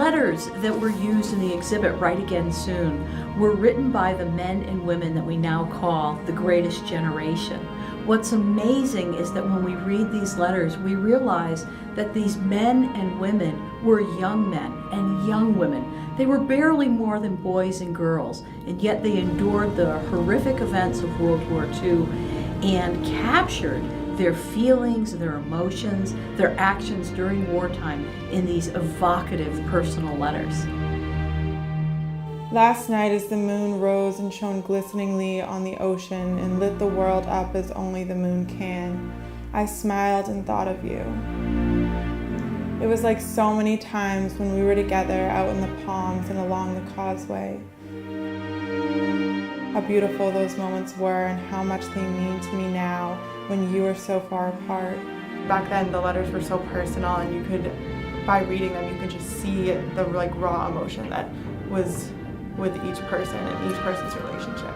letters that were used in the exhibit Write Again Soon were written by the men and women that we now call the greatest generation. What's amazing is that when we read these letters, we realize that these men and women were young men and young women. They were barely more than boys and girls, and yet they endured the horrific events of World War II and captured their feelings, their emotions, their actions during wartime in these evocative personal letters. Last night as the moon rose and shone glisteningly on the ocean and lit the world up as only the moon can, I smiled and thought of you. It was like so many times when we were together out in the palms and along the causeway. How beautiful those moments were and how much they mean to me now when you are so far apart. Back then the letters were so personal, and you could, by reading them, you could just see the raw emotion that was with each person and each person's relationship.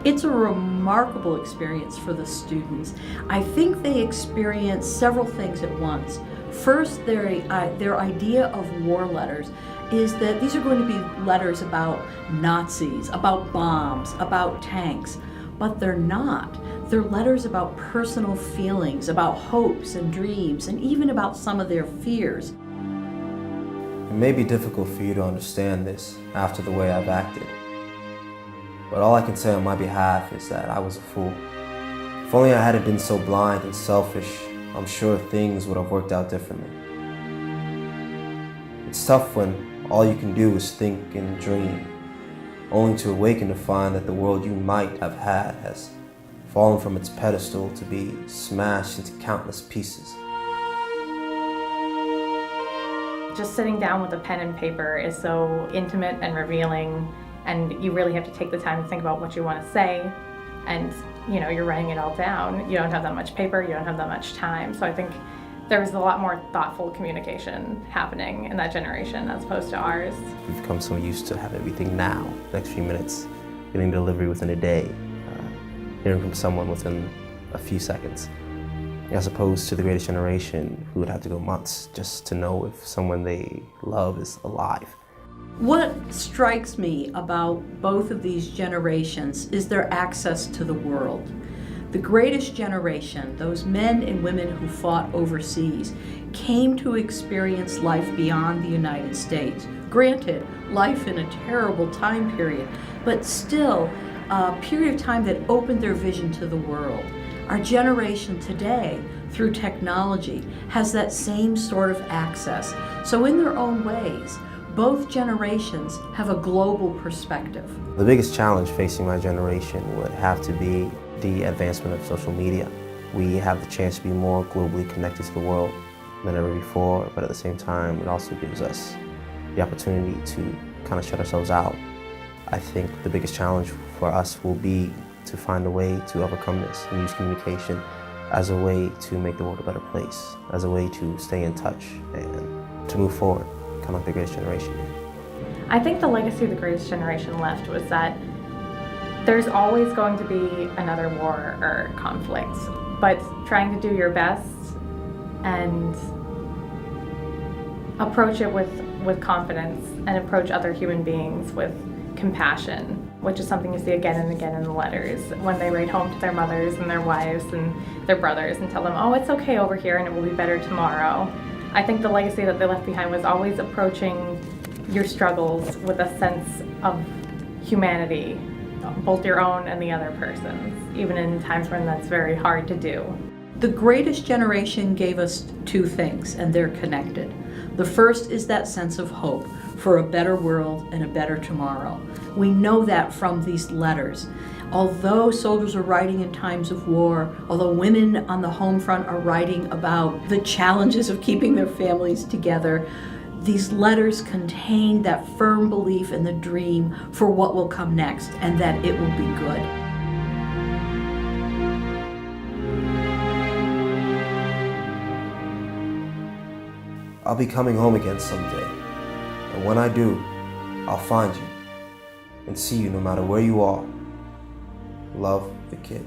It's a remarkable experience for the students. I think they experience several things at once. First, their idea of war letters is that these are going to be letters about Nazis, about bombs, about tanks, but they're not. They're letters about personal feelings, about hopes and dreams, and even about some of their fears. It may be difficult for you to understand this after the way I've acted, but all I can say on my behalf is that I was a fool. If only I hadn't been so blind and selfish, I'm sure things would have worked out differently. It's tough when all you can do is think and dream, only to awaken to find that the world you might have had has fallen from its pedestal to be smashed into countless pieces. Just sitting down with a pen and paper is so intimate and revealing, and you really have to take the time to think about what you want to say, and you're writing it all down. You don't have that much paper, you don't have that much time, so I think there was a lot more thoughtful communication happening in that generation as opposed to ours. We've become so used to having everything now, next few minutes, getting delivery within a day, hearing from someone within a few seconds, as opposed to the greatest generation who would have to go months just to know if someone they love is alive. What strikes me about both of these generations is their access to the world. The greatest generation, those men and women who fought overseas, came to experience life beyond the United States. Granted, life in a terrible time period, but still a period of time that opened their vision to the world. Our generation today, through technology, has that same sort of access. So in their own ways, both generations have a global perspective. The biggest challenge facing my generation would have to be the advancement of social media. We have the chance to be more globally connected to the world than ever before, but at the same time, it also gives us the opportunity to kind of shut ourselves out. I think the biggest challenge for us will be to find a way to overcome this and use communication as a way to make the world a better place, as a way to stay in touch and to move forward, kind of like the greatest generation. I think the legacy the greatest generation left was that there's always going to be another war or conflict, but trying to do your best and approach it with confidence and approach other human beings with compassion, which is something you see again and again in the letters when they write home to their mothers and their wives and their brothers and tell them, oh, it's okay over here and it will be better tomorrow. I think the legacy that they left behind was always approaching your struggles with a sense of humanity, both your own and the other person's, even in times when that's very hard to do. The greatest generation gave us two things, and they're connected. The first is that sense of hope for a better world and a better tomorrow. We know that from these letters. Although soldiers are writing in times of war, although women on the home front are writing about the challenges of keeping their families together, these letters contain that firm belief in the dream for what will come next and that it will be good. I'll be coming home again someday, and when I do, I'll find you and see you no matter where you are. Love, the kid.